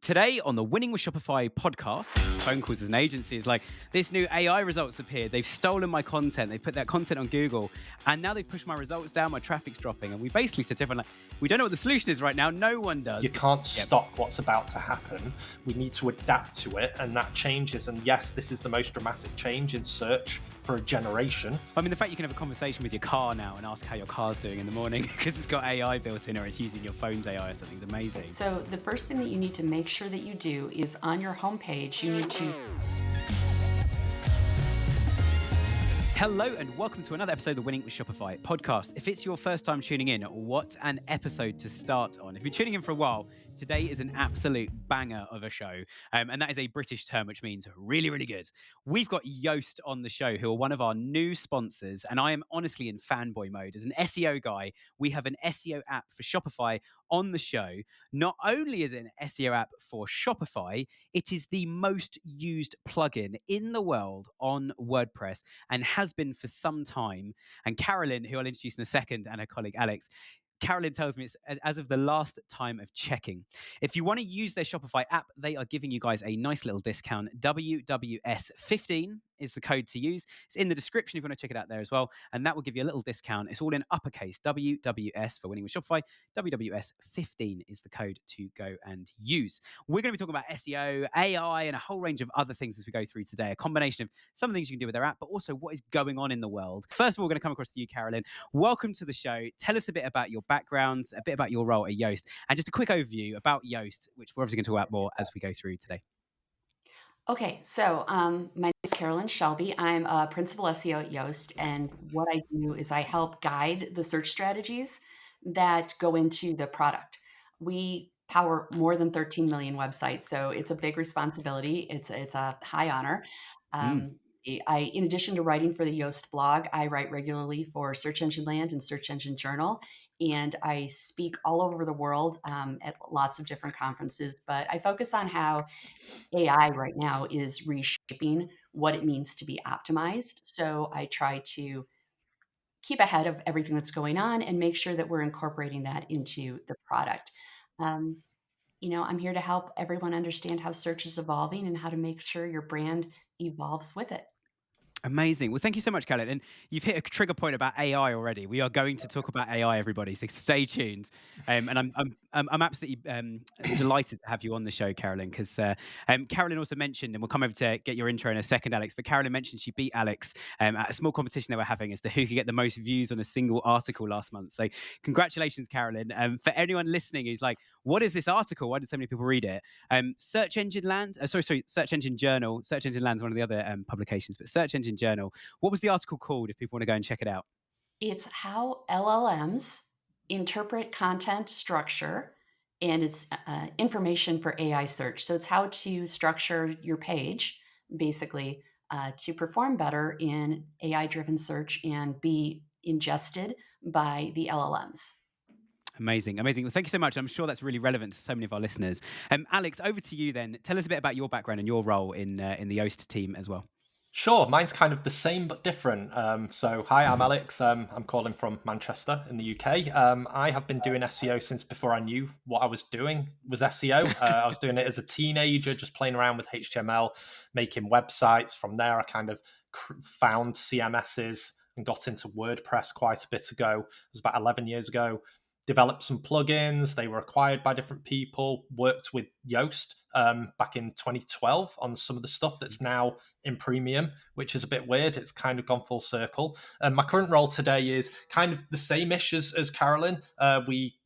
Today on the Winning with Shopify podcast, phone calls as an agency is like, this new AI results appeared. They've stolen my content. They put that content on Google and now they've pushed my results down. My traffic's dropping. And we basically said to everyone, like, we don't know what the solution is right now. No one does. You can't stop what's about to happen. We need to adapt to it, and that changes. And yes, this is the most dramatic change in search for a generation. I mean, the fact you can have a conversation with your car now and ask how your car's doing in the morning because it's got AI built in or it's using your phone's AI or something is amazing. So the first thing that you need to make sure that you do is on your homepage, you need to... Hello and welcome to another episode of the Winning with Shopify podcast. If it's your first time tuning in, what an episode to start on. If you're tuning in for a while, today is an absolute banger of a show. And that is a British term, which means really, really good. We've got Yoast on the show, who are one of our new sponsors. And I am honestly in fanboy mode. As an SEO guy, we have an SEO app for Shopify on the show. Not only is it an SEO app for Shopify, it is the most used plugin in the world on WordPress and has been for some time. And Carolyn, who I'll introduce in a second, and her colleague Alex, Carolyn tells me it's as of the last time of checking. If you want to use their Shopify app, they are giving you guys a nice little discount. WWS15 is the code to use. It's in the description if you want to check it out there as well. And that will give you a little discount. It's all in uppercase. WWS for Winning with Shopify. WWS15 is the code to go and use. We're going to be talking about SEO, AI, and a whole range of other things as we go through today. A combination of some of the things you can do with their app, but also what is going on in the world. First of all, we're going to come across to you, Carolyn. Welcome to the show. Tell us a bit about your background, a bit about your role at Yoast, and just a quick overview about Yoast, which we're obviously going to talk about more as we go through today. Okay, so my name is Carolyn Shelby. I'm a principal SEO at Yoast, and what I do is I help guide the search strategies that go into the product. We power more than 13 million websites, so it's a big responsibility. It's a high honor. In addition to writing for the Yoast blog, I write regularly for Search Engine Land and Search Engine Journal, and I speak all over the world at lots of different conferences. But I focus on how AI right now is reshaping what it means to be optimized. So I try to keep ahead of everything that's going on and make sure that we're incorporating that into the product. Um, I'm here to help everyone understand how search is evolving and how to make sure your brand evolves with it. Amazing. Well, thank you so much, Carolyn. And you've hit a trigger point about AI already. We are going to talk about AI, everybody. So stay tuned. And I'm absolutely delighted to have you on the show, Carolyn, because Carolyn also mentioned, and we'll come over to get your intro in a second, Alex. But Carolyn mentioned she beat Alex at a small competition they were having as to who could get the most views on a single article last month. So congratulations, Carolyn. For anyone listening who's like, what is this article? Why did so many people read it? Search Engine Land, Search Engine Journal. Search Engine Land is one of the other publications, but Search Engine Journal. What was the article called if people want to go and check it out? It's how LLMs interpret content structure, and it's information for AI search. So it's how to structure your page, basically, to perform better in AI-driven search and be ingested by the LLMs. Amazing. Well, thank you so much. I'm sure that's really relevant to so many of our listeners. Alex, over to you then. Tell us a bit about your background and your role in the Yoast team as well. Sure, mine's kind of the same but different. So, hi, I'm Alex. I'm calling from Manchester in the UK. I have been doing SEO since before I knew what I was doing was SEO. I was doing it as a teenager, just playing around with HTML, making websites. From there, I kind of found CMSs and got into WordPress quite a bit ago. It was about 11 years ago. Developed some plugins. They were acquired by different people. Worked with Yoast back in 2012 on some of the stuff that's now in premium, which is a bit weird. It's kind of gone full circle. My current role today is kind of the same-ish as Carolyn. We,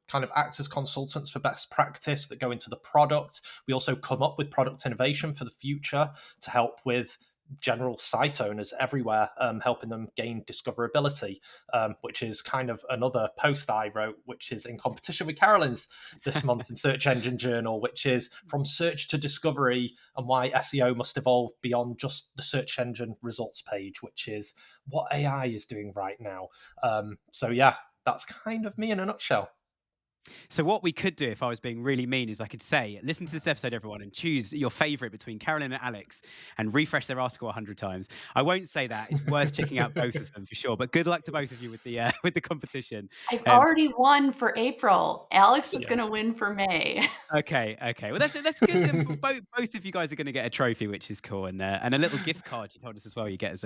kind of act as consultants for best practice that go into the product. We also come up with product innovation for the future to help with general site owners everywhere, helping them gain discoverability, which is kind of another post I wrote, which is in competition with Carolyn's this month in Search Engine Journal, which is from search to discovery and why SEO must evolve beyond just the search engine results page, which is what AI is doing right now. So yeah, that's kind of me in a nutshell. So what we could do, if I was being really mean, is I could say, listen to this episode, everyone, and choose your favorite between Carolyn and Alex and refresh their article 100 times. I won't say that. It's worth checking out both of them for sure. But good luck to both of you with the with the competition. I've Um, already won for April. Alex is Yeah. going to win for May. okay. Well, that's good. Then both of you guys are going to get a trophy, which is cool, and a little gift card. You told us as well. You get as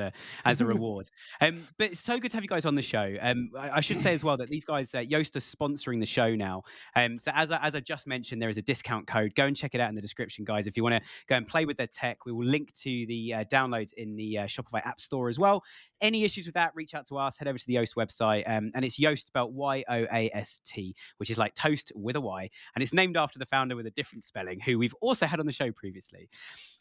a reward. But it's so good to have you guys on the show. I should say as well that these guys, Yoast, are sponsoring the show now. So as I just mentioned, there is a discount code. Go and check it out in the description, guys. If you want to go and play with their tech, we will link to the downloads in the Shopify App Store as well. Any issues with that, reach out to us. Head over to the Yoast website, and it's Yoast spelled Yoast, which is like toast with a Y, and it's named after the founder with a different spelling, who we've also had on the show previously.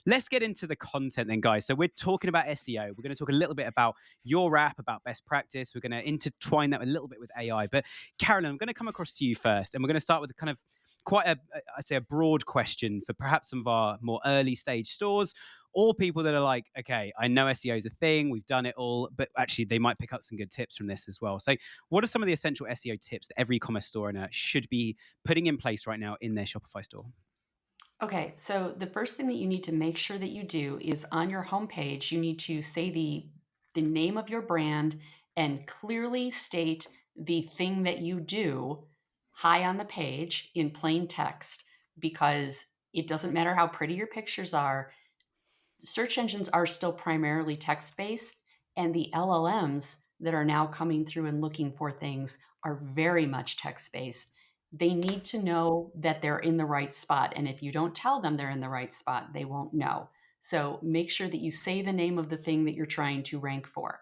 Let's get into the content then, guys. So we're talking about SEO. We're going to talk a little bit about your app, about best practice. We're going to intertwine that a little bit with AI. But Carolyn, I'm going to come across to you first, and we're going to start with kind of quite I'd say a broad question for perhaps some of our more early stage stores, or people that are like, okay, I know SEO is a thing, we've done it all, but actually they might pick up some good tips from this as well. So what are some of the essential SEO tips that every e-commerce store owner should be putting in place right now in their Shopify store? Okay, so the first thing that you need to make sure that you do is on your homepage, you need to say the name of your brand and clearly state the thing that you do high on the page in plain text, because it doesn't matter how pretty your pictures are, search engines are still primarily text-based, and the LLMs that are now coming through and looking for things are very much text-based. They need to know that they're in the right spot, and if you don't tell them they're in the right spot, they won't know. So make sure that you say the name of the thing that you're trying to rank for.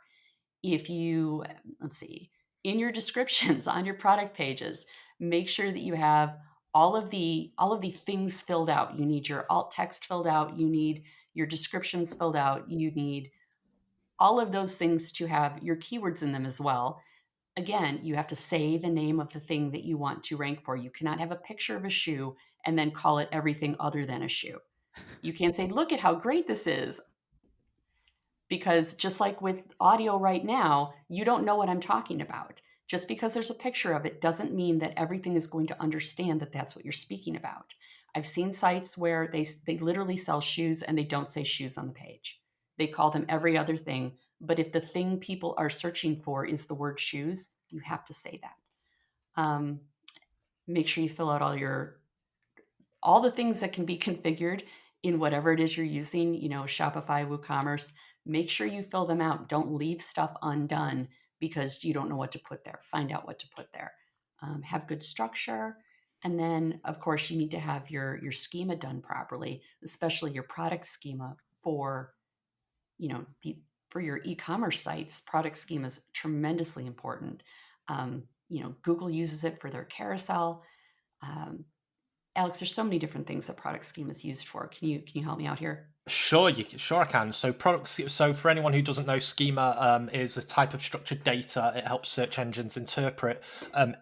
If you, let's see, in your descriptions on your product pages, make sure that you have all of the things filled out. You need your alt text filled out, you need your descriptions filled out, you need all of those things to have your keywords in them as well. Again, you have to say the name of the thing that you want to rank for. You cannot have a picture of a shoe and then call it everything other than a shoe. You can't say, look at how great this is, because just like with audio right now, you don't know what I'm talking about. Just because there's a picture of it doesn't mean that everything is going to understand that that's what you're speaking about. I've seen sites where they literally sell shoes and they don't say shoes on the page. They call them every other thing, but if the thing people are searching for is the word shoes, you have to say that. Make sure you fill out all the things that can be configured in whatever it is you're using, Shopify, WooCommerce. Make sure you fill them out. Don't leave stuff undone because you don't know what to put there. Find out what to put there. Have good structure. And then, of course, you need to have your schema done properly, especially your product schema for, for your e-commerce sites. Product schema is tremendously important. Google uses it for their carousel. Alex, there's so many different things that product schema is used for. Can you help me out here? Sure, I can. So So for anyone who doesn't know, schema is a type of structured data. It helps search engines interpret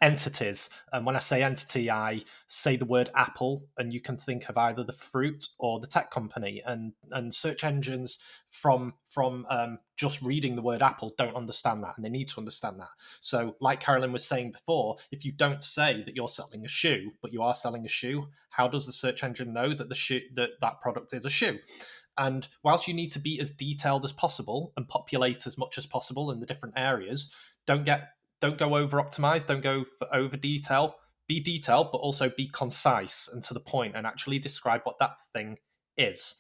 entities. And when I say entity, I say the word Apple, and you can think of either the fruit or the tech company. And search engines from just reading the word Apple don't understand that, and they need to understand that. So, like Carolyn was saying before, if you don't say that you're selling a shoe, but you are selling a shoe, how does the search engine know that that product is a shoe? And whilst you need to be as detailed as possible and populate as much as possible in the different areas, don't go over optimized, don't go for over detail. Be detailed, but also be concise and to the point, and actually describe what that thing is.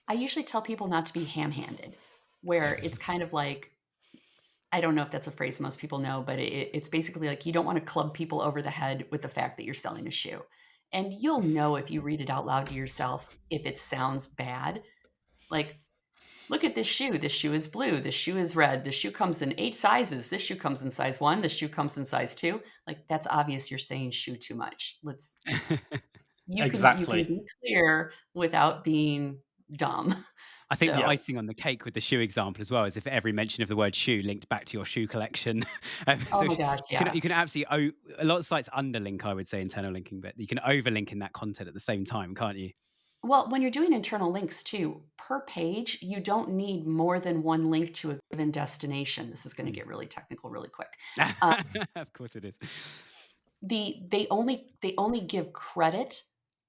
I usually tell people not to be ham-handed, where it's kind of like, I don't know if that's a phrase most people know, but it's basically like you don't want to club people over the head with the fact that you're selling a shoe. And you'll know if you read it out loud to yourself if it sounds bad. Like, look at this shoe. This shoe is blue. This shoe is red. This shoe comes in 8 sizes. This shoe comes in size 1. This shoe comes in size 2. Like, that's obvious you're saying shoe too much. You can be clear without being dumb. I think the So, icing on the cake with the shoe example as well is if every mention of the word shoe linked back to your shoe collection. oh So my gosh, yeah. you can absolutely, a lot of sites underlink, I would say, internal linking, but you can overlink in that content at the same time, can't you? Well, when you're doing internal links too, per page, you don't need more than one link to a given destination. This is going to get really technical really quick. Um, Of course it is. they only give credit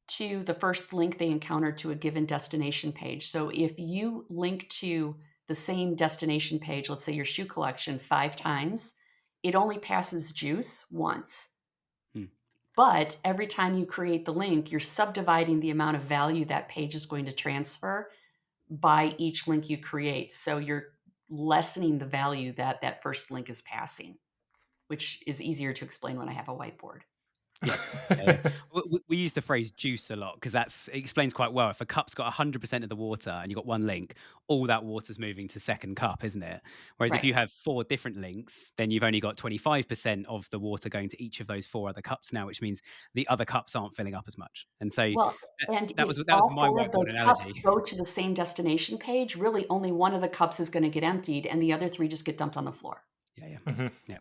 to the first link they encounter to a given destination page. So if you link to the same destination page, let's say your shoe collection 5 times, it only passes juice once. Hmm. But every time you create the link, you're subdividing the amount of value that page is going to transfer by each link you create. So you're lessening the value that that first link is passing, which is easier to explain when I have a whiteboard. Yeah. We use the phrase juice a lot because it explains quite well. If a cup's got 100% of the water and you've got one link, all that water's moving to second cup, isn't it? Whereas if Right. you have 4 different links, then you've only got 25% of the water going to each of those 4 other cups now, which means the other cups aren't filling up as much. And so Well, and that if was all my 4 of whiteboard those cups analogy. go to the same destination page, really only one of the cups is going to get emptied and the other 3 just get dumped on the floor. Yeah. Mhm. Yeah.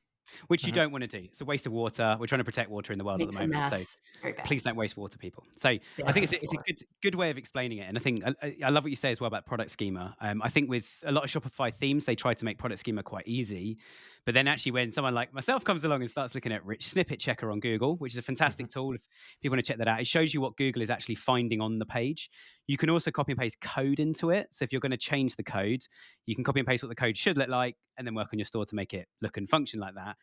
Which you Mhm. don't want to do. It's a waste of water. We're trying to protect water in the world at the Makes a moment. So mess. Very bad. please don't waste water, people. So I Bad think for the it's a floor. good way of explaining it. And I think I love what you say as well about product schema. I think with a lot of Shopify themes, they try to make product schema quite easy. But then actually when someone like myself comes along and starts looking at Rich Snippet Checker on Google, which is a fantastic Mhm. tool if people want to check that out, it shows you what Google is actually finding on the page. You can also copy and paste code into it. So if you're going to change the code, you can copy and paste what the code should look like and then work on your store to make it look and function like that.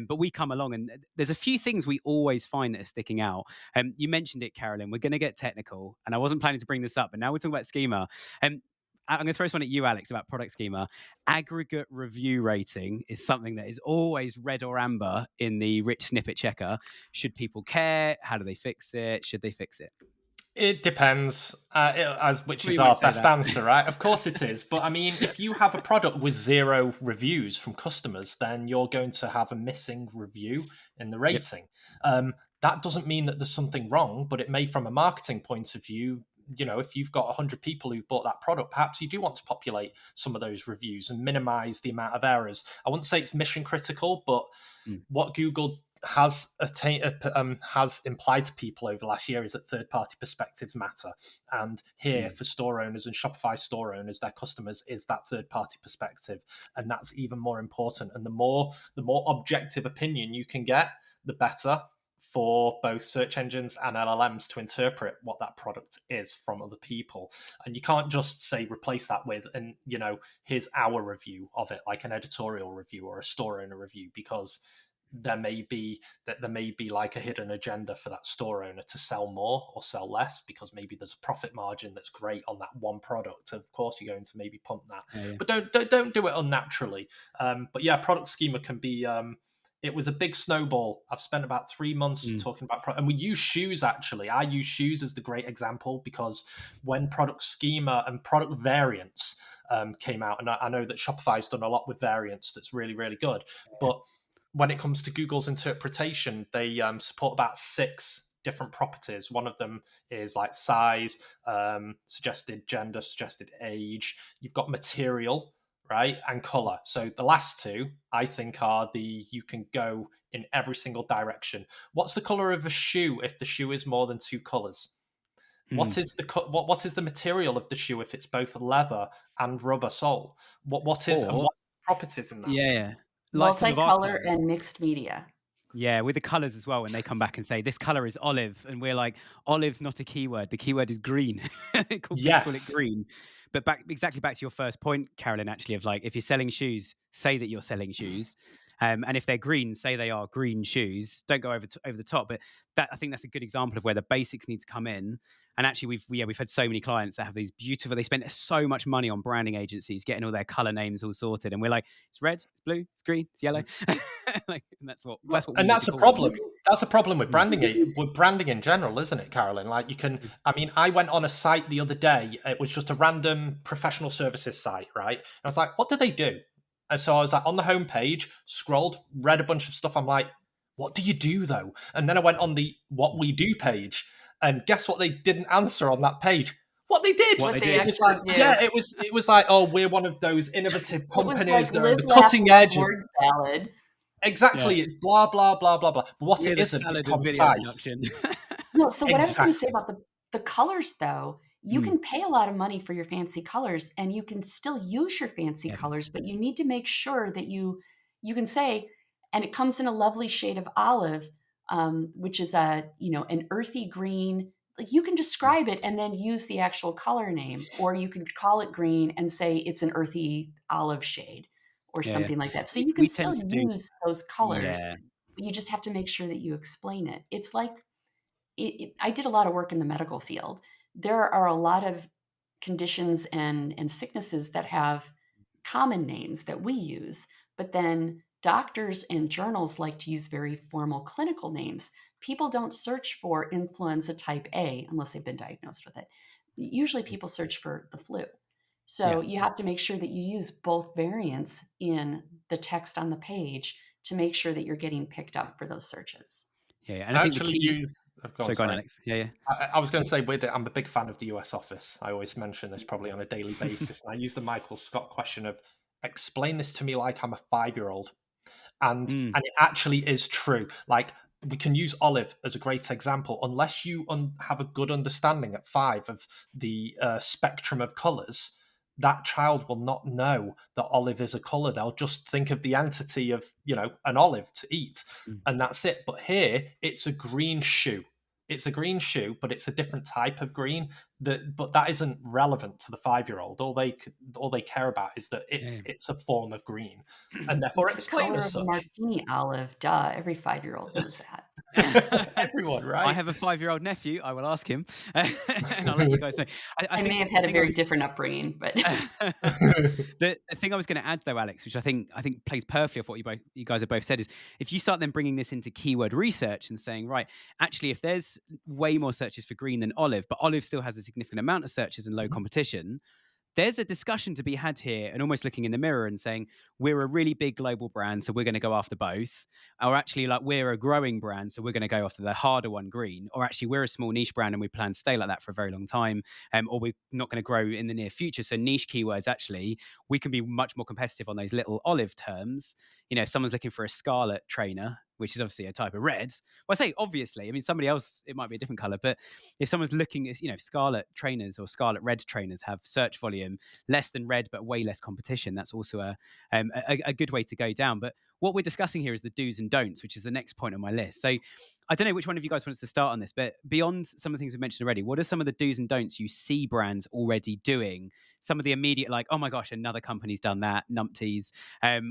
But we come along and there's a few things we always find that are sticking out. You mentioned it, Carolyn. We're going to get technical, and I wasn't planning to bring this up, but now we're talking about schema. I'm going to throw this one at you, Alex, about product schema. Aggregate review rating is something that is always red or amber in the rich snippet checker. Should people care? How do they fix it? Should they fix it? It depends, which Well, is you might our say best that. answer, right? Of course it is. But I mean, if you have a product with 0 reviews from customers, then you're going to have a missing review in the Yep. rating. That doesn't mean that there's something wrong, but it may, from a marketing point of view, if you've got 100 people who've bought that product, perhaps you do want to populate some of those reviews and minimize the amount of errors. I wouldn't say it's mission critical, but what Google has implied to people over the last year is that third-party perspectives matter. And here, for store owners and Shopify store owners, their customers is that third-party perspective, and that's even more important. And the more objective opinion you can get, the better for both search engines and LLMs to interpret what that product is from other people. And you can't just say replace that with, and here's our review of it, like an editorial review or a store owner review, because there may be like a hidden agenda for that store owner to sell more or sell less, because maybe there's a profit margin that's great on that one product. Of course you're going to maybe pump that, but don't do it unnaturally. But yeah, product schema can be it was a big snowball. I've spent about 3 months talking about and we use shoes. Actually, I use shoes as the great example, because when product schema and product variants came out, and I know that Shopify's done a lot with variants that's really, really good, but when it comes to Google's interpretation, they support about 6 different properties. One of them is like size, suggested gender, suggested age. You've got material, right, and color. So the last 2, I think, are you can go in every single direction. What's the color of a shoe if the shoe is more than 2 colors? What is the material of the shoe if it's both leather and rubber sole? What properties in that? Yeah. Like some of our Multicolor clients. and mixed media. Yeah, with the colors as well. When they come back and say this color is olive, and we're like, olive's not a keyword. The keyword is green. Please call it Yes. green. But back to your first point, Carolyn. Actually, of like, if you're selling shoes, say that you're selling shoes, and if they're green, say they are green shoes. Don't go over the top. But I think that's a good example of where the basics need to come in. And actually, we've had so many clients that have these beautiful. They spend so much money on branding agencies getting all their color names all sorted, and we're like, it's red, it's blue, it's green, it's yellow. Like, and that's what we And need to that's a call You problem. can, That's a problem with them. branding in general, isn't it, Carolyn? Like I went on a site the other day. It was just a random professional services site, right? And I was like, what do they do? And so I was like on the homepage, scrolled, read a bunch of stuff. I'm like, what do you do though? And then I went on the what we do page, and guess what they didn't answer on that page? What they did. What they they did. It was like, actually do. yeah, it was like, oh, we're one of those innovative It was companies like that are on live, the laugh, cutting and edge of. word salad. Exactly, Yeah. it's blah blah blah blah blah. But what We're it the isn't, it's salad of video concise. production. No, so what I was going to say Exactly. about the colors, though, you can pay a lot of money for your fancy colors, and you can still use your fancy Yeah. colors, but you need to make sure that you can say, and it comes in a lovely shade of olive, which is an earthy green. Like you can describe it and then use the actual color name, or you can call it green and say it's an earthy olive shade or Yeah, yeah. something like that. So We, you can we still tend to do, use those colors, yeah. but you just have to make sure that you explain it. It's like I did a lot of work in the medical field. There are a lot of conditions and sicknesses that have common names that we use, but then doctors and journals like to use very formal clinical names. People don't search for influenza type A unless they've been diagnosed with it. Usually people search for the flu. Yeah. So you have to make sure that you use both variants in the text on the page to make sure that you're getting picked up for those searches. Yeah, yeah. And I I think the actually key. use. Oh, go on, Sorry, go on, sorry. Alex. Yeah, yeah. I was going to say, I'm a big fan of the US Office. I always mention this probably on a daily basis. And I use the Michael Scott question of explain this to me like I'm a 5-year-old. And it actually is true. Like we can use olive as a great example. Unless you have a good understanding at 5 of the spectrum of colors, that child will not know that olive is a color. They'll just think of the entity of an olive to eat, and that's it. But here it's a green shoe. It's a green shoe, but it's a different type of green. But that isn't relevant to the 5-year-old. All they care about is that Yeah. it's a form of green, and therefore It's the explain color as of a such. martini olive. Duh, every 5-year-old knows that. Everyone, I right? have a 5-year-old nephew. I will ask him, and I'll let you guys know. I I may think have the had a thing I very was different upbringing, but the thing I was going to add though, Alex, which I think plays perfectly off what you guys have both said, is if you start then bringing this into keyword research and saying, right, actually, if there's way more searches for green than olive, but olive still has a significant amount of searches and low competition, there's a discussion to be had here, and almost looking in the mirror and saying we're a really big global brand, so we're going to go after both, or actually like we're a growing brand, so we're going to go after the harder one, green, or actually we're a small niche brand and we plan to stay like that for a very long time, or we're not going to grow in the near future. So niche keywords, actually, we can be much more competitive on those little olive terms. If someone's looking for a scarlet trainer, which is obviously a type of red, well, I say obviously, I mean somebody else it might be a different color, but if someone's looking at scarlet trainers or scarlet red trainers have search volume less than red but way less competition, that's also a good way to go down. But what we're discussing here is the do's and don'ts, which is the next point on my list. So I don't know which one of you guys wants to start on this, but beyond some of the things we've mentioned already, what are some of the do's and don'ts you see brands already doing? Some of the immediate, like, oh my gosh, another company's done that, numpties,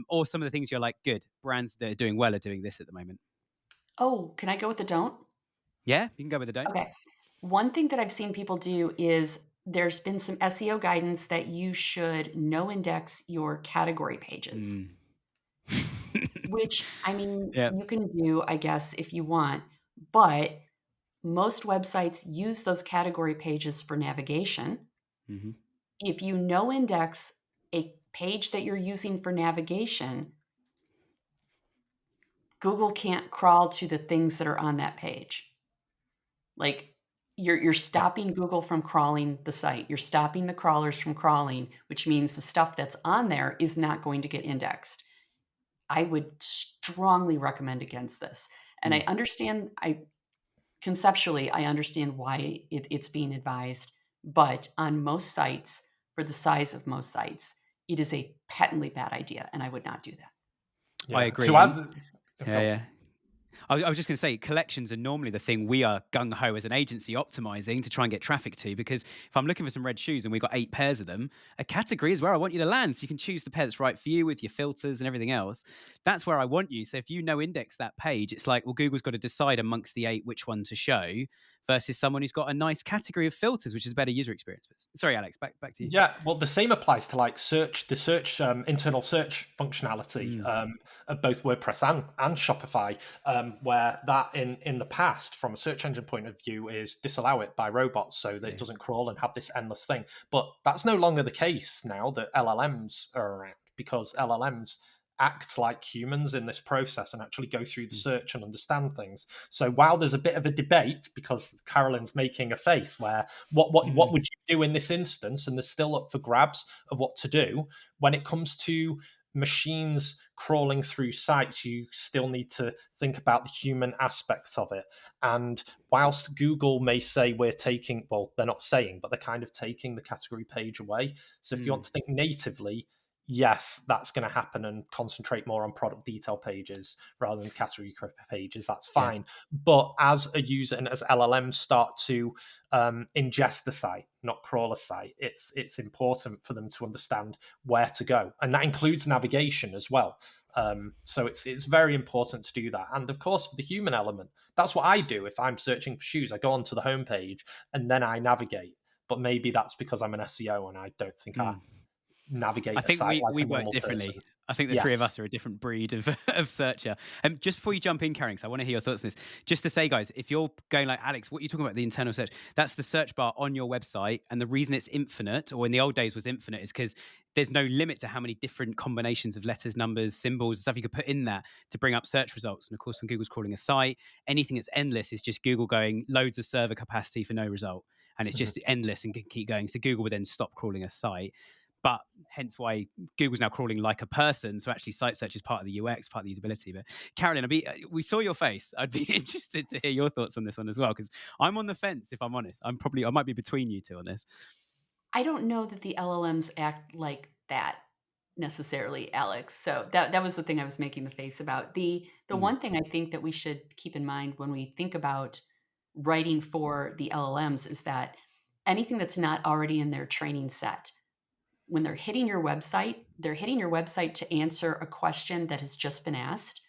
or some of the things you're like, good, brands that are doing well are doing this at the moment. oh, can I go with the don't? Yeah, you can go with the don't. Okay. One thing that I've seen people do is there's been some SEO guidance that you should no index your category pages, Mm. which I mean, Yeah. you can do, I guess, if you want, but most websites use those category pages for navigation. Hmm. If you no index a page that you're using for navigation, Google can't crawl to the things that are on that page. Like you're Yeah. stopping Google from crawling the site. You're stopping the crawlers from crawling, which means the stuff that's on there is not going to get indexed. I would strongly recommend against this. And I Mm. understand, conceptually, I understand why it's being advised, but on most sites, for the size of most sites, it is a patently bad idea, and I would not do that. I Yeah. agree. To And add, yeah, yeah. I was just going to say, collections are normally the thing we are gung ho as an agency optimizing to try and get traffic to. Because if I'm looking for some red shoes and we've got 8 pairs of them, a category is where I want you to land. So you can choose the pair that's right for you with your filters and everything else. That's where I want you. So if you no index that page, it's like, well, Google's got to decide amongst the 8 which one to show versus someone who's got a nice category of filters, which is a better user experience. But, sorry, Alex, back to you. Yeah, well, the same applies to like the search internal search functionality Mm, of both WordPress and Shopify, where that in the past, from a search engine point of view, is disallow it by robots so that it yeah. doesn't crawl and have this endless thing. But that's no longer the case now that LLMs are around, because LLMs act like humans in this process and actually go through the Mm, search and understand things. So while there's a bit of a debate, because Carolyn's making a face where what mm, would you do in this instance, and there's still up for grabs of what to do when it comes to machines crawling through sites, you still need to think about the human aspects of it. And whilst Google may say we're taking, well, they're not saying, but they're kind of taking the category page away. So if you mm. want to think natively, yes, that's going to happen and concentrate more on product detail pages rather than category pages. That's Yeah. fine. But as a user and as LLMs start to ingest the site, not crawl a site, it's important for them to understand where to go, and that includes navigation as well. So it's very important to do that. And of course, for the human element, that's what I do. If I'm searching for shoes, I go onto the homepage and then I navigate. But maybe that's because I'm an SEO and I don't think I Mm. I navigate a think site like we a work normal person. differently. I think the three of Yes. us are a different breed of of searcher. Just before you jump in, Karen, because I want to hear your thoughts on this. Just to say, guys, if you're going like Alex, what you're talking about the internal search, that's the search bar on your website, and the reason it's infinite, or in the old days was infinite, is because there's no limit to how many different combinations of letters, numbers, symbols, stuff you could put in that to bring up search results. And of course, when Google's crawling a site, anything that's endless is just Google going loads of server capacity for no result, and it's Mhm. just endless and can keep going. So Google would then stop crawling a site. But hence why Google's now crawling like a person. So actually, site search is part of the UX, part of the usability. But Carolyn, we saw your face. I'd be interested to hear your thoughts on this one as well, because I'm on the fence. If I'm honest, I might be between you two on this. I don't know that the LLMs act like that necessarily, Alex. So that was the thing I was making the face about. The Mm, one thing I think that we should keep in mind when we think about writing for the LLMs is that anything that's not already in their training set, when they're hitting your website to answer a question that has just been asked.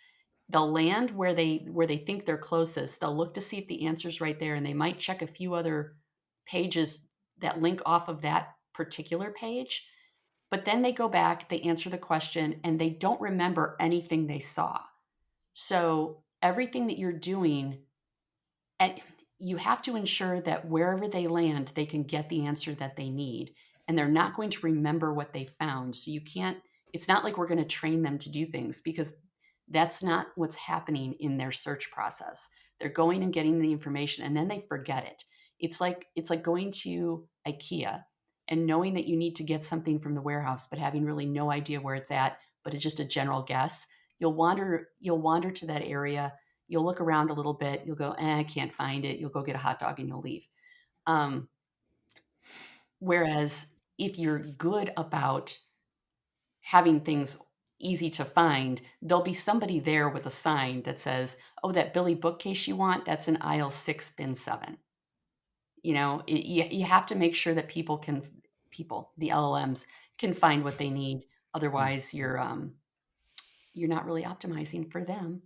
They'll land where they think they're closest. They'll look to see if the answer's right there, and they might check a few other pages that link off of that particular page. But then they go back, they answer the question, and they don't remember anything they saw. So everything that you're doing, and you have to ensure that wherever they land, they can get the answer that they need. And they're not going to remember what they found. So you can't, it's not like we're going to train them to do things, because that's not what's happening in their search process. They're going and getting the information and then they forget it. It's like going to IKEA and knowing that you need to get something from the warehouse, but having really no idea where it's at, but it's just a general guess. You'll wander to that area. You'll look around a little bit. You'll go, I can't find it. You'll go get a hot dog and you'll leave. Um, Whereas if you're good about having things easy to find, there'll be somebody there with a sign that says, "Oh, that Billy bookcase you want, that's in aisle 6, bin 7." You have to make sure that the LLMs can find what they need. mm. Otherwise, you're not really optimizing for them.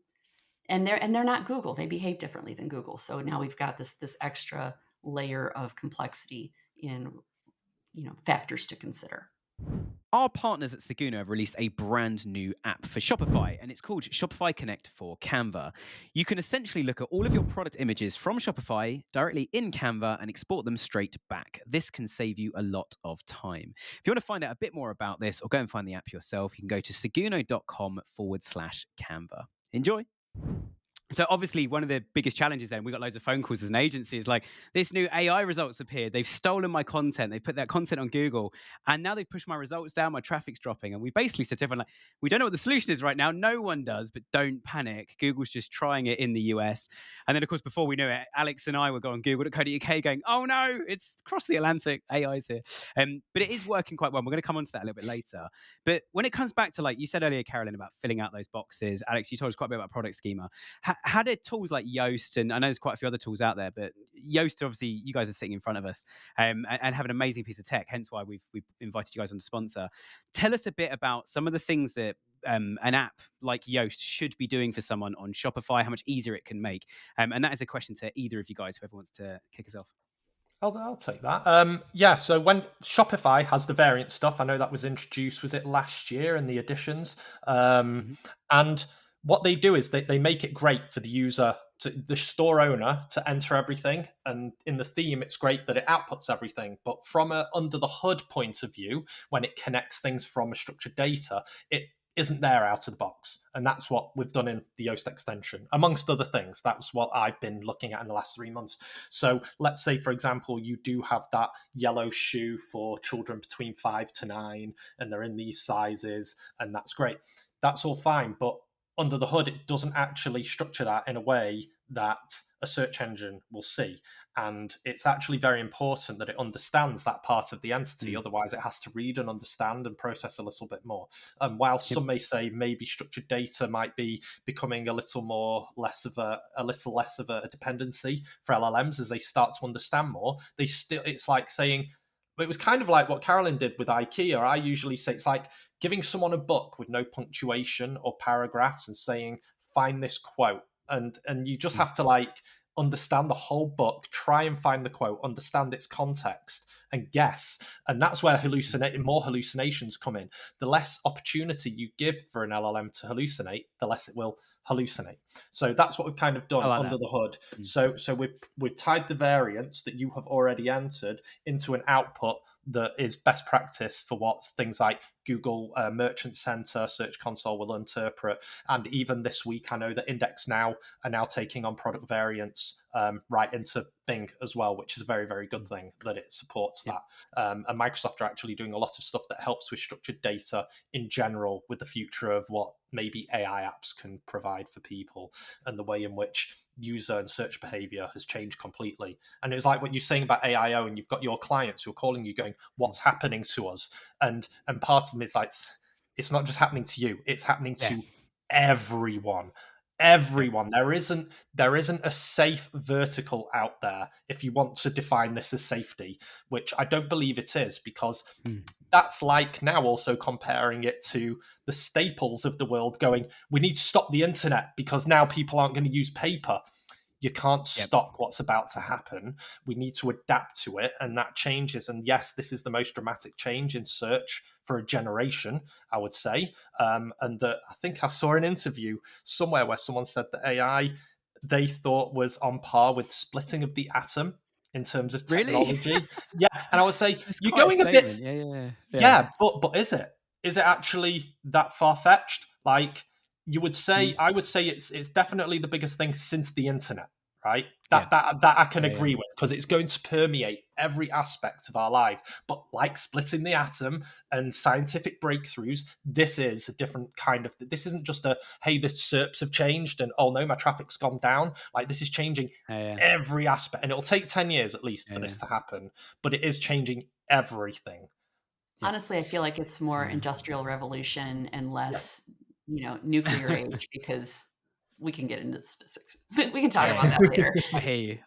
And they're not Google. They behave differently than Google. So now we've got this extra layer of complexity in factors to consider. Our partners at Seguno have released a brand new app for Shopify, and it's called Shopify Connect for Canva. You can essentially look at all of your product images from Shopify directly in Canva and export them straight back. This can save you a lot of time. If you want to find out a bit more about this or go and find the app yourself, you can go to seguno.com/Canva. Enjoy. So obviously one of the biggest challenges then, we got loads of phone calls as an agency, is like, this new AI results appeared. They've stolen my content. They put that content on Google and now they've pushed my results down. My traffic's dropping. And we basically said to everyone, like, we don't know what the solution is right now. No one does, but don't panic. Google's just trying it in the US. And then of course, before we knew it, Alex and I were going on google.co.uk going, oh no, it's across the Atlantic. AI's here. But it is working quite well. We're going to come on to that a little bit later. But when it comes back to, like you said earlier, Carolyn, about filling out those boxes, Alex, you told us quite a bit about product schema. How did tools like Yoast, and I know there's quite a few other tools out there, but Yoast, obviously, you guys are sitting in front of us and have an amazing piece of tech, hence why we've invited you guys on to sponsor. Tell us a bit about some of the things that an app like Yoast should be doing for someone on Shopify, how much easier it can make. And that is a question to either of you guys, whoever wants to kick us off. I'll take that. Yeah, so when Shopify has the variant stuff, I know that was introduced, was it last year in the editions? Mm-hmm. And what they do is they make it great for the user, the store owner, to enter everything. And in the theme, it's great that it outputs everything. But from a under the hood point of view, when it connects things from a structured data, it isn't there out of the box. And that's what we've done in the Yoast extension, amongst other things. That's what I've been looking at in the last 3 months. So let's say, for example, you do have that yellow shoe for children between 5 to 9, and they're in these sizes, and that's great. That's all fine. But under the hood, it doesn't actually structure that in a way that a search engine will see. And it's actually very important that it understands that part of the entity. Otherwise, it has to read and understand and process a little bit more. While some may say maybe structured data might be becoming a little less of a dependency for LLMs as they start to understand more, it's like saying, it was kind of like what Carolyn did with IKEA. I usually say it's like giving someone a book with no punctuation or paragraphs and saying, find this quote. And you just have to like understand the whole book, try and find the quote, understand its context, and guess. And that's where more hallucinations come in. The less opportunity you give for an LLM to hallucinate, the less it will hallucinate. So that's what we've kind of done under the hood. So we've tied the variants that you have already entered into an output that is best practice for what things like Google Merchant Center, Search Console will interpret. And even this week, I know that Index Now are now taking on product variants right into Bing as well, which is a very, very good thing that it supports that. And Microsoft are actually doing a lot of stuff that helps with structured data in general with the future of what maybe AI apps can provide for people and the way in which user and search behavior has changed completely. And it's like what you're saying about AIO, and you've got your clients who are calling you going, what's happening to us? And part of them is like, it's not just happening to you, it's happening to everyone. There isn't a safe vertical out there, if you want to define this as safety, which I don't believe it is, because that's like now also comparing it to the Staples of the world going, we need to stop the internet because now people aren't going to use paper. You can't stop what's about to happen. We need to adapt to it, and that changes. And yes, this is the most dramatic change in search for a generation, I would say. And that I think I saw an interview somewhere where someone said that AI they thought was on par with splitting of the atom in terms of technology. Really? Yeah, and I would say It's you're quite going a a bit. statement. Yeah, but is it? Is it actually that far fetched? Like you would say, I would say it's definitely the biggest thing since the internet, right? That I can agree with, because it's going to permeate every aspect of our life. But like splitting the atom and scientific breakthroughs, this is a different kind of. This isn't just a hey, the SERPs have changed and oh no, my traffic's gone down. Like this is changing every aspect, and it'll take 10 years at least for this to happen. But it is changing everything. Honestly, I feel like it's more industrial revolution and less, nuclear age, because we can get into the specifics. We can talk about that later. I hear you.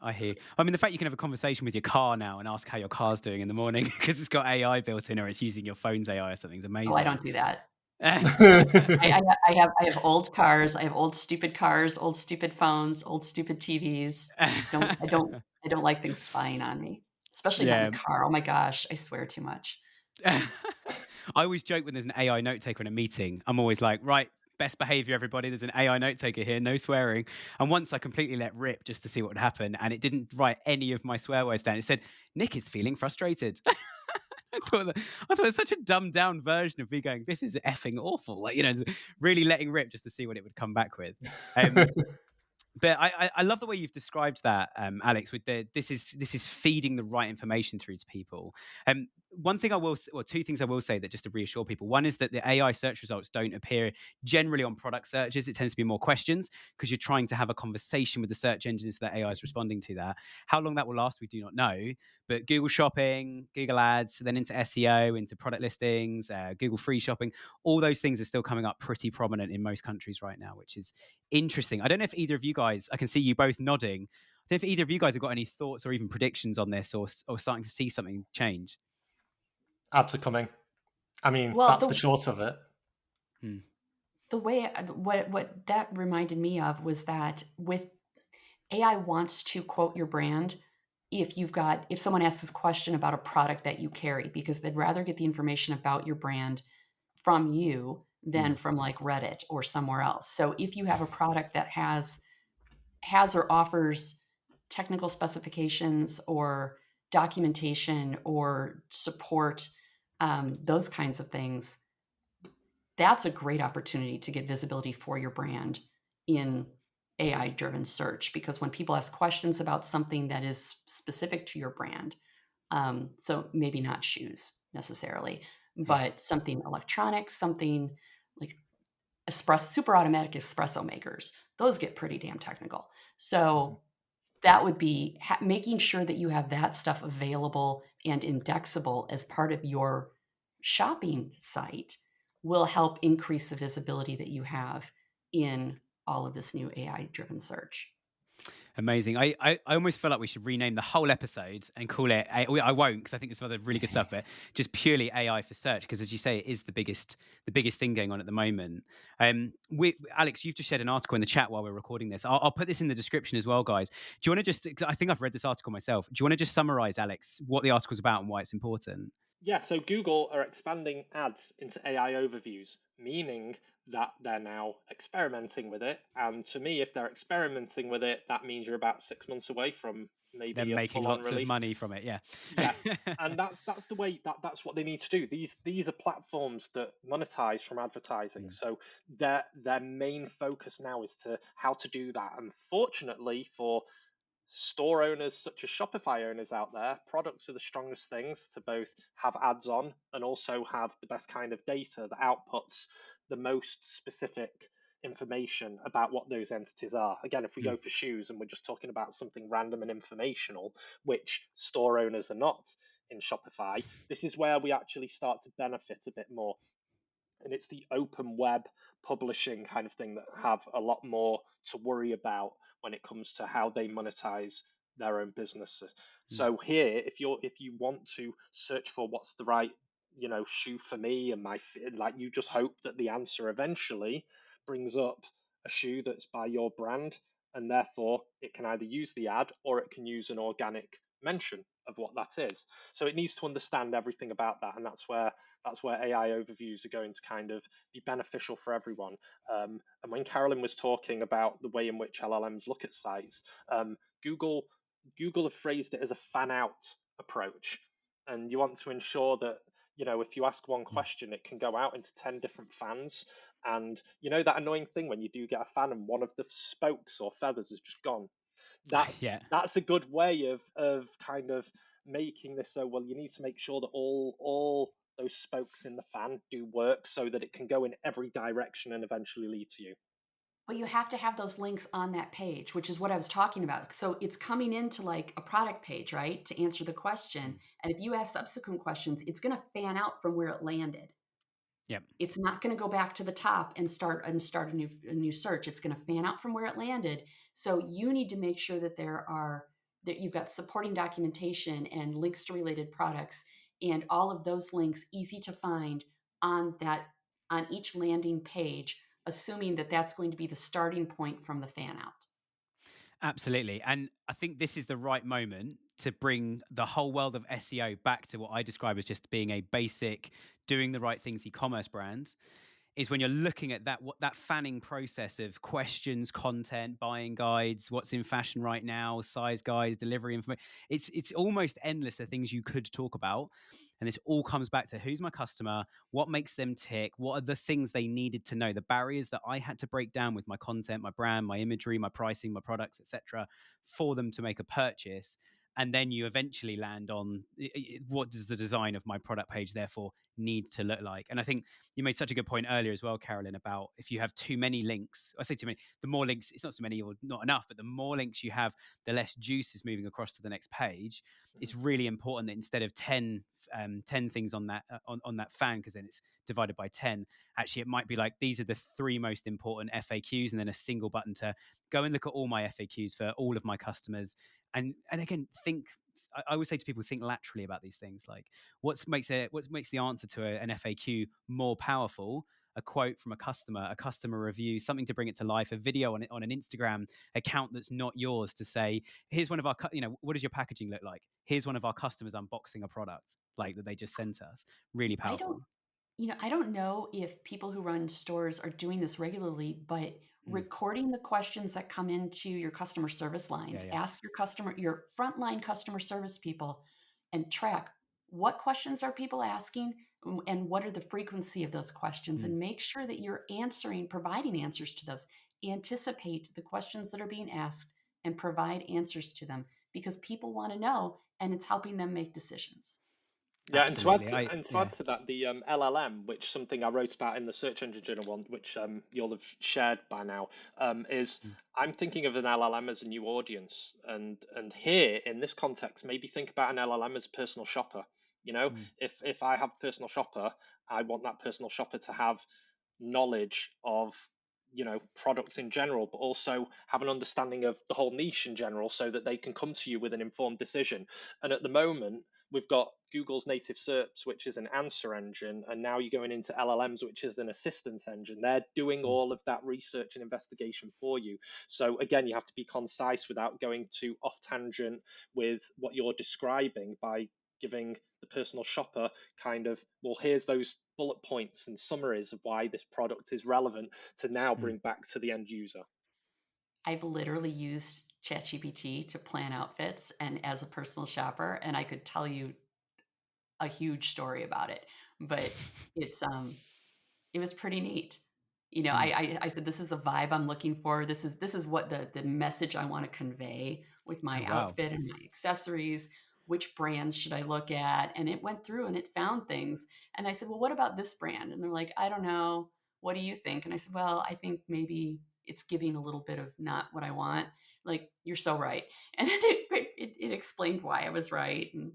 I mean, the fact you can have a conversation with your car now and ask how your car's doing in the morning because it's got AI built in or it's using your phone's AI or something is amazing. Oh, I don't do that. I have old cars. I have old stupid cars, old stupid phones, old stupid TVs. I don't like things spying on me, especially not in the car. Oh my gosh, I swear too much. I always joke when there's an AI note taker in a meeting. I'm always like, right, best behavior, everybody. There's an AI note taker here, no swearing. And once I completely let rip just to see what would happen, and it didn't write any of my swear words down. It said, Nick is feeling frustrated. I thought it was such a dumbed down version of me going, this is effing awful. Like, really letting rip just to see what it would come back with. But I love the way you've described that, Alex. With this is feeding the right information through to people. Two things I will say that just to reassure people. One is that the AI search results don't appear generally on product searches. It tends to be more questions because you're trying to have a conversation with the search engines that AI is responding to that. How long that will last, we do not know. But Google Shopping, Google Ads, then into SEO, into product listings, Google Free Shopping, all those things are still coming up pretty prominent in most countries right now, which is interesting. I don't know if either of you guys, I can see you both nodding. I don't know if either of you guys have got any thoughts or even predictions on this, or starting to see something change. Ads are coming. I mean, that's the short of it. The way what that reminded me of was that with AI wants to quote your brand if someone asks a question about a product that you carry, because they'd rather get the information about your brand from you than from like Reddit or somewhere else. So if you have a product that has or offers technical specifications or documentation or support, those kinds of things, that's a great opportunity to get visibility for your brand in AI-driven search, because when people ask questions about something that is specific to your brand, so maybe not shoes necessarily, but something electronics, something like super automatic espresso makers, those get pretty damn technical. So that would be making sure that you have that stuff available and indexable as part of your shopping site will help increase the visibility that you have in all of this new AI driven search. Amazing. I almost feel like we should rename the whole episode and call it. I won't, because I think there's some other really good stuff, but just purely AI for search, because as you say, it is the biggest thing going on at the moment. Alex, you've just shared an article in the chat while we're recording this. I'll put this in the description as well, guys. Do you want to just? 'Cause I think I've read this article myself. Do you want to just summarize, Alex, what the article's about and why it's important? Yeah, so Google are expanding ads into AI overviews, meaning that they're now experimenting with it. And to me, if they're experimenting with it, that means you're about 6 months away from They're maybe a making full-on lots of release. money from it. Yeah. Yes, and that's the way that's what they need to do. These are platforms that monetize from advertising. Mm. So their main focus now is to how to do that. And fortunately for store owners such as Shopify owners out there, products are the strongest things to both have ads on and also have the best kind of data that outputs the most specific information about what those entities are. Again, if we Mm. go for shoes and we're just talking about something random and informational, which store owners are not in Shopify, this is where we actually start to benefit a bit more. And it's the open web publishing kind of thing that have a lot more to worry about when it comes to how they monetize their own businesses. Mm. So here, if you want to search for what's the right shoe for me and my like, you just hope that the answer eventually brings up a shoe that's by your brand, and therefore it can either use the ad or it can use an organic mention of what that is. So it needs to understand everything about that, and that's where AI overviews are going to kind of be beneficial for everyone. And when Carolyn was talking about the way in which LLMs look at sites, Google Google have phrased it as a fan out approach, and you want to ensure that if you ask one Mm. question, it can go out into 10 different fans. And that annoying thing when you do get a fan and one of the spokes or feathers has just gone. That's Yeah. that's a good way of kind of making this so well. You need to make sure that all those spokes in the fan do work so that it can go in every direction and eventually lead to you. Well, you have to have those links on that page, which is what I was talking about. So it's coming into like a product page, right, to answer the question. Mm. And if you ask subsequent questions, it's going to fan out from where it landed. Yep. It's not going to go back to the top and start a new search. It's going to fan out from where it landed. So you need to make sure that that you've got supporting documentation and links to related products and all of those links easy to find on that on each landing page, assuming that that's going to be the starting point from the fan out. Absolutely. And I think this is the right moment to bring the whole world of SEO back to what I describe as just being a basic, doing the right things e-commerce brand. Is when you're looking at that fanning process of questions, content, buying guides, what's in fashion right now, size guides, delivery information. It's almost endless the things you could talk about. And this all comes back to who's my customer, what makes them tick, what are the things they needed to know, the barriers that I had to break down with my content, my brand, my imagery, my pricing, my products, etc., for them to make a purchase. And then you eventually land on what does the design of my product page therefore need to look like. And I think you made such a good point earlier as well, Carolyn, about if you have too many links. I say too many, the more links, it's not so many or not enough, but the more links you have, the less juice is moving across to the next page. It's really important that instead of 10 things on that on that fan, because then it's divided by 10, actually it might be like these are the 3 most important FAQs, and then a single button to go and look at all my FAQs for all of my customers. And again, think, I always say to people, think laterally about these things. Like what makes the answer to an FAQ more powerful? A quote from a customer review, something to bring it to life, a video on an Instagram account that's not yours to say, here's one of our, what does your packaging look like? Here's one of our customers unboxing a product like that they just sent us. Really I don't powerful. I don't know if people who run stores are doing this regularly, but Mm. recording the questions that come into your customer service Yeah, lines, yeah. ask your frontline customer service people and track what questions are people asking and what are the frequency of those questions, Mm. and make sure that you're providing answers to those. Anticipate the questions that are being asked and provide answers to them because people want to know and it's helping them make decisions. Yeah, Absolutely. and to add to that, the LLM, which something I wrote about in the Search Engine Journal one, which you'll have shared by now, is Mm, I'm thinking of an LLM as a new audience, and here in this context, maybe think about an LLM as a personal shopper. You know, mm, if I have a personal shopper, I want that personal shopper to have knowledge of products in general, but also have an understanding of the whole niche in general, so that they can come to you with an informed decision. And at the moment, we've got Google's native SERPs, which is an answer engine, and now you're going into LLMs, which is an assistance engine. They're doing mm, all of that research and investigation for you. So again, you have to be concise without going too off tangent with what you're describing, by giving the personal shopper kind of, well, here's those bullet points and summaries of why this product is relevant to now mm. bring back to the end user. I've literally used ChatGPT to plan outfits and as a personal shopper, and I could tell you a huge story about it, but it's it was pretty neat. You know, Mm. I said, "This is the vibe I'm looking for. This is what the message I wanna convey with Oh, my wow. outfit and my accessories. Which brands should I look at?" And it went through and it found things, and I said, "Well, what about this brand?" And they're like, "I don't know. What do you think?" And I said, "Well, I think maybe it's giving a little bit of not what I want." Like, "You're so right." And then it explained why I was right, and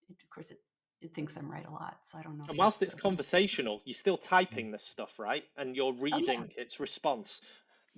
of course, it thinks I'm right a lot, so I don't know if And that whilst it's says anything. conversational, you're still Mm, typing this stuff, right? And you're Oh, yeah. reading its response.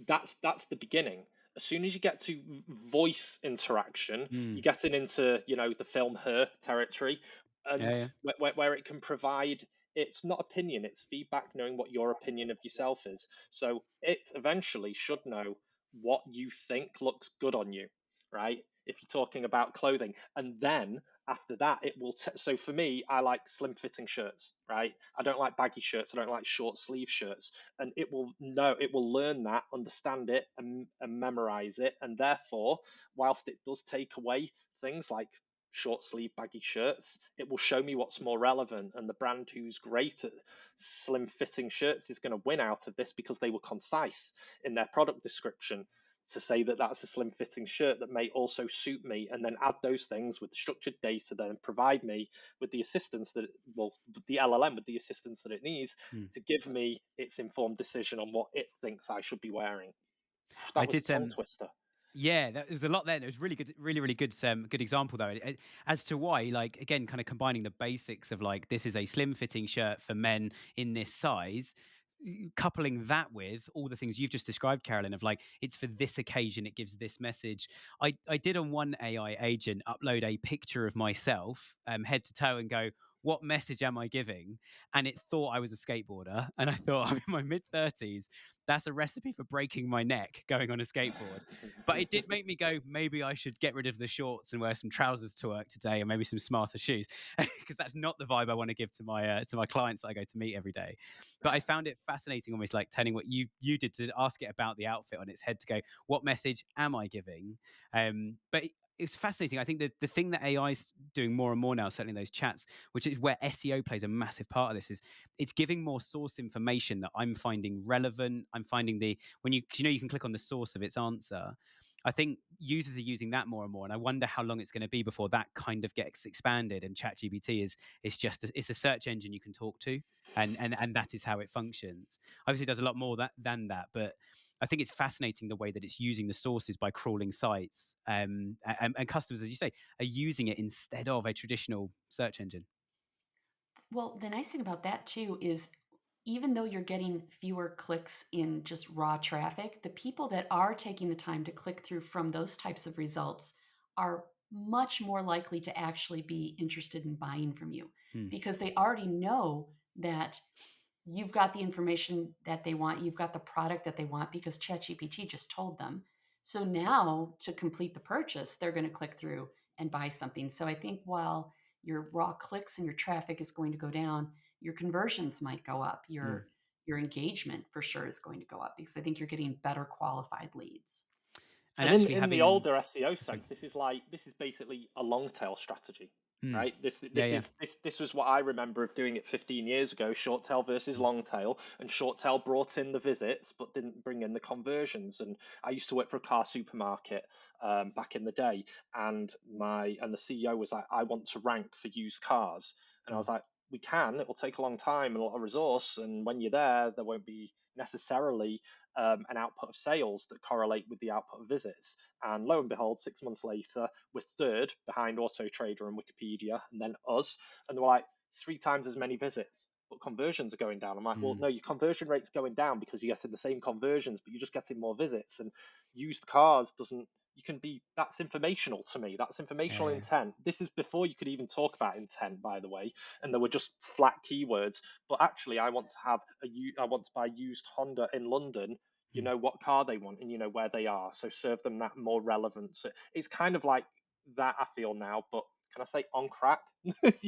That's the beginning. As soon as you get to voice interaction, you're mm. getting into, the film Her territory, Yeah, and yeah. where it can provide, it's not opinion, it's feedback, knowing what your opinion of yourself is. So it eventually should know what you think looks good on you, right? If you're talking about clothing, and then after that it will so for me, I like slim fitting shirts, right? I don't like baggy shirts, I don't like short sleeve shirts. And it will learn that, understand it, and memorize it. And therefore, whilst it does take away things like short sleeve baggy shirts, it will show me what's more relevant. And the brand who's great at slim fitting shirts is going to win out of this, because they were concise in their product description to say that that's a slim fitting shirt that may also suit me, and then add those things with structured data, then provide me with the assistance that, well, the LLM with the assistance that it needs Mm. to give me its informed decision on what it thinks I should be wearing. I That was a did tongue twister. Yeah, there was a lot there. It was really good, really, really good, good example though. As to why, like again, kind of combining the basics of like this is a slim fitting shirt for men in this size, coupling that with all the things you've just described, Carolyn, of like it's for this occasion, it gives this message. I did on one AI agent upload a picture of myself, head to toe, and go, what message am I giving? And it thought I was a skateboarder, and I thought I'm in my mid-30s. That's a recipe for breaking my neck going on a skateboard. But it did make me go, maybe I should get rid of the shorts and wear some trousers to work today, and maybe some smarter shoes, because that's not the vibe I want to give to my clients that I go to meet every day. But I found it fascinating, almost like turning what you did to ask it about the outfit on its head to go, what message am I giving? But it's fascinating. I think the thing that AI is doing more and more now, certainly in those chats, which is where SEO plays a massive part of this, is it's giving more source information that I'm finding relevant. I'm finding when you can click on the source of its answer. I think users are using that more and more, and I wonder how long it's going to be before that kind of gets expanded. And ChatGPT it's a search engine you can talk to, and that is how it functions. Obviously, it does a lot more than that, but I think it's fascinating the way that it's using the sources by crawling sites, and customers, as you say, are using it instead of a traditional search engine. Well, the nice thing about that too is even though you're getting fewer clicks in just raw traffic, the people that are taking the time to click through from those types of results are much more likely to actually be interested in buying from you Hmm. because they already know that you've got the information that they want, you've got the product that they want because ChatGPT just told them. So now to complete the purchase, they're going to click through and buy something. So I think while your raw clicks and your traffic is going to go down, your conversions might go up. Hmm. Your engagement for sure is going to go up because I think you're getting better qualified leads. And And actually in the having older SEO sorry. sense, this is basically a long tail strategy. right? This Yeah, this yeah. is this was what I remember of doing it 15 years ago. Short tail versus long tail, and short tail brought in the visits but didn't bring in the conversions. And I used to work for a car supermarket back in the day, and the CEO was like, "I want to rank for used cars," and I was like, "We can. It will take a long time and a lot of resource, and when you're there won't be necessarily an output of sales that correlate with the output of visits." And lo and behold, 6 months later, we're third behind Auto Trader and Wikipedia, and then us. And they're like, 3 times as many visits, but conversions are going down. I'm like, well, no, your conversion rate's going down because you're getting the same conversions, but you're just getting more visits. And used cars doesn't, you can be, that's informational to me. That's informational Yeah. intent. This is before you could even talk about intent, by the way. And there were just flat keywords. But actually, I want to I want to buy used Honda in London. You know what car they want and you know where they are, so serve them that more relevance. So it's kind of like that, I feel now, but can I say on crack? Because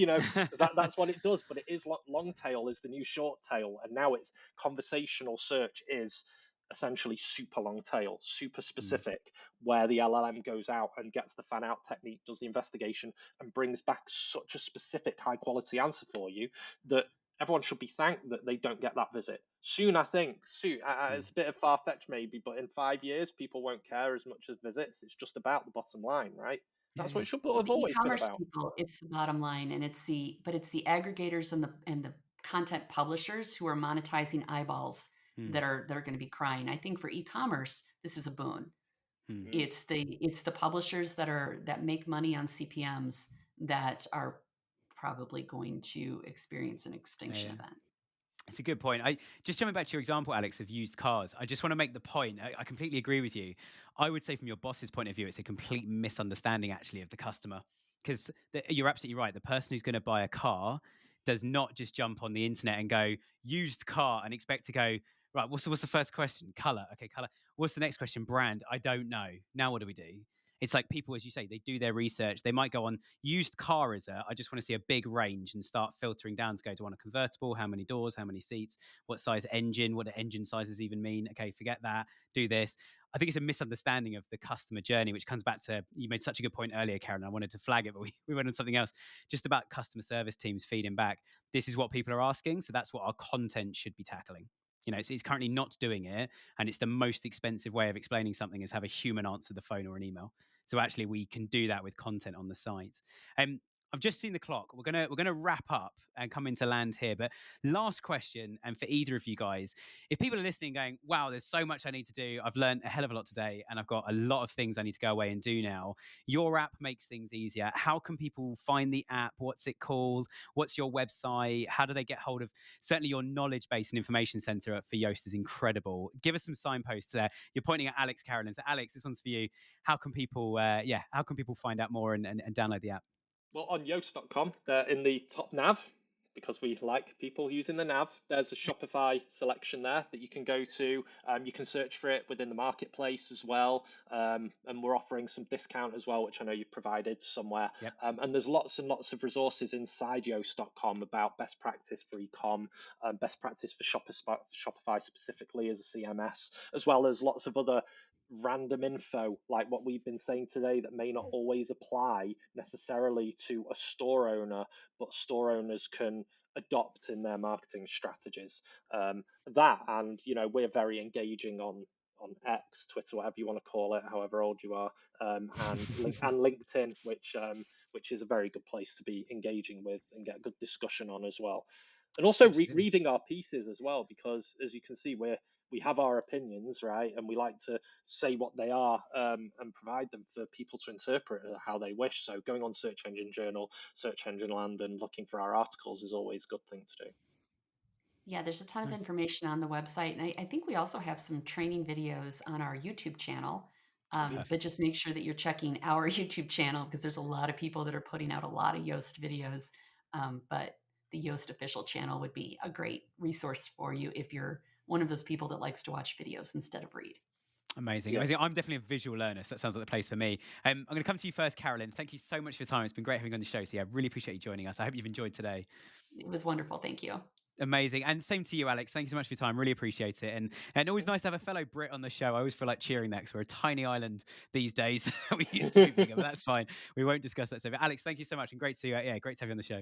that's what it does. But it is long tail is the new short tail, and now it's conversational search is essentially super long tail, super specific, where the LLM goes out and gets the fan out technique, does the investigation, and brings back such a specific high quality answer for you that everyone should be thanked that they don't get that visit. Soon, I think, it's a bit of far fetched maybe, but in 5 years, people won't care as much as visits. It's just about the bottom line, right? Yeah, That's what yeah. it should Well, have the always been e-commerce about. people, it's the bottom line, and it's the aggregators and the content publishers who are monetizing eyeballs Hmm. that are going to be crying. I think for e-commerce, this is a boon. Hmm. Mm. It's the publishers that make money on CPMs that are probably going to experience an Yeah, extinction yeah. event. It's a good point. I just jumping back to your example, Alex, of used cars. I just want to make the point. I completely agree with you. I would say, from your boss's point of view, it's a complete misunderstanding actually of the customer, because you're absolutely right. The person who's going to buy a car does not just jump on the internet and go used car and expect to go right. What's the first question? Color. Okay, color. What's the next question? Brand. I don't know. Now what do we do? It's like people, as you say, they do their research. They might go on used car is I just want to see a big range and start filtering down to go to want a convertible, how many doors, how many seats, what size engine, what do engine sizes even mean? Okay, forget that. Do this. I think it's a misunderstanding of the customer journey, which comes back to, you made such a good point earlier, Karen. I wanted to flag it, but we went on something else, just about customer service teams feeding back. This is what people are asking. So that's what our content should be tackling. It's currently not doing it, and it's the most expensive way of explaining something is have a human answer the phone or an email. So actually, we can do that with content on the site. I've just seen the clock. We're gonna wrap up and come into land here. But last question, and for either of you guys, if people are listening, going, "Wow, there's so much I need to do. I've learned a hell of a lot today, and I've got a lot of things I need to go away and do now." Your app makes things easier. How can people find the app? What's it called? What's your website? How do they get hold of? Certainly, your knowledge base and information center for Yoast is incredible. Give us some signposts there. You're pointing at Alex, Carolyn. So, Alex, this one's for you. How can people find out more and download the app? Well, on Yoast.com, they're in the top nav because we like people using the nav. There's a Shopify selection there that you can go to. You can search for it within the marketplace as well. And we're offering some discount as well, which I know you've provided somewhere. Yep. And there's lots and lots of resources inside Yoast.com about best practice for ecom, best practice for Shopify specifically as a CMS, as well as lots of other random info like what we've been saying today that may not always apply necessarily to a store owner, but store owners can adopt in their marketing strategies. That and we're very engaging on X, Twitter, whatever you want to call it, however old you are, and LinkedIn, which is a very good place to be engaging with and get good discussion on as well. And also Absolutely. reading our pieces as well, because as you can see, we have our opinions, right? And we like to say what they are and provide them for people to interpret how they wish. So going on Search Engine Journal, Search Engine Land, and looking for our articles is always a good thing to do. Yeah, there's a ton of Nice. information on the website, and I think we also have some training videos on our YouTube channel. But Perfect. just make sure that you're checking our YouTube channel because there's a lot of people that are putting out a lot of Yoast videos. But the Yoast official channel would be a great resource for you if you're one of those people that likes to watch videos instead of read. Amazing. Yeah. Amazing. I'm definitely a visual learner, so that sounds like the place for me. I'm going to come to you first, Carolyn. Thank you so much for your time. It's been great having you on the show. So, yeah, really appreciate you joining us. I hope you've enjoyed today. It was wonderful. Thank you. Amazing. And same to you, Alex. Thank you so much for your time. Really appreciate it. And always nice to have a fellow Brit on the show. I always feel like cheering that because we're a tiny island these days. We used to be bigger, but that's fine. We won't discuss that. So, Alex, thank you so much. And great to, great to have you on the show.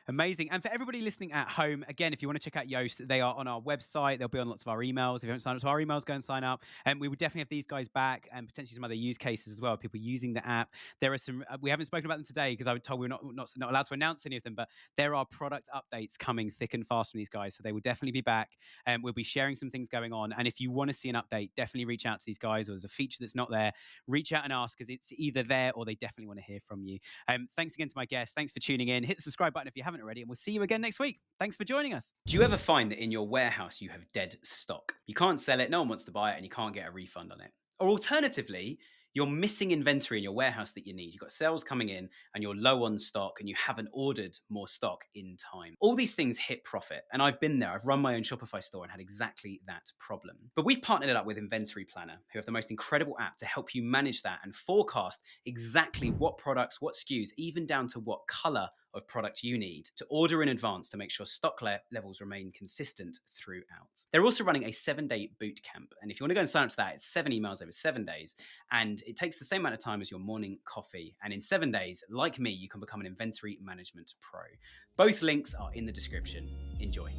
Amazing. And for everybody listening at home, again, if you want to check out Yoast, they are on our website. They'll be on lots of our emails. If you haven't signed up to our emails, go and sign up. And we would definitely have these guys back and potentially some other use cases as well, people using the app. There are some, we haven't spoken about them today because I was told we're not allowed to announce any of them, but there are product updates coming thick and fast from these guys. So they will definitely be back and we'll be sharing some things going on. And if you want to see an update, definitely reach out to these guys, or there's a feature that's not there, reach out and ask because it's either there or they definitely want to hear from you. Thanks again to my guests. Thanks for tuning in. Hit the subscribe button if you haven't already, and we'll see you again next week. Thanks for joining us. Do you ever find that in your warehouse you have dead stock? You can't sell it, no one wants to buy it, and you can't get a refund on it. Or alternatively, you're missing inventory in your warehouse that you need. You've got sales coming in and you're low on stock and you haven't ordered more stock in time. All these things hit profit. And I've been there. I've run my own Shopify store and had exactly that problem. But we've partnered it up with Inventory Planner, who have the most incredible app to help you manage that and forecast exactly what products, what SKUs, even down to what color of product you need to order in advance to make sure stock levels remain consistent throughout. They're also running a 7-day boot camp. And if you want to go and sign up to that, it's 7 emails over 7 days. And it takes the same amount of time as your morning coffee. And in 7 days, like me, you can become an inventory management pro. Both links are in the description. Enjoy.